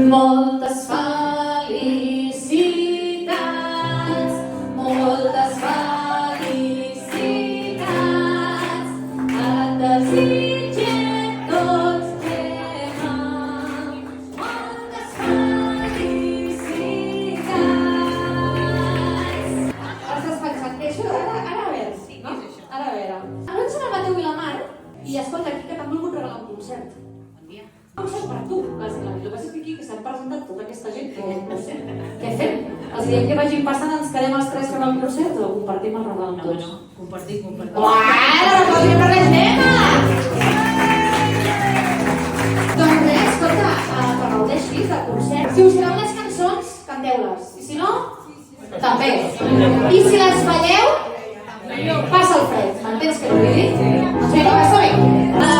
Moltes felicitats, moltes felicitats, et desitgem tots Gemma. Moltes felicitats. Estàs pensant que això ara a veure, no? Ara a veure. No ens sona Mateu i la Mar i escolta, aquí que t'han volgut regalar un concert. Un concert per a tu, bàsicament. El que passa és que aquí que s'han presentat tota aquesta gent que no sé, què fem? Els diem que vagin passant, ens quedem els tres fent el concert o compartim el regal amb tots? No, compartim. Uau, no posi per la Gemma! Doncs res, escolta, que gaudeixis del concert. Si us agraden les cançons, canteu-les. I si no, també. I si les falleu, passa el fred. M'entens què vull dir? Sí, no, està bé.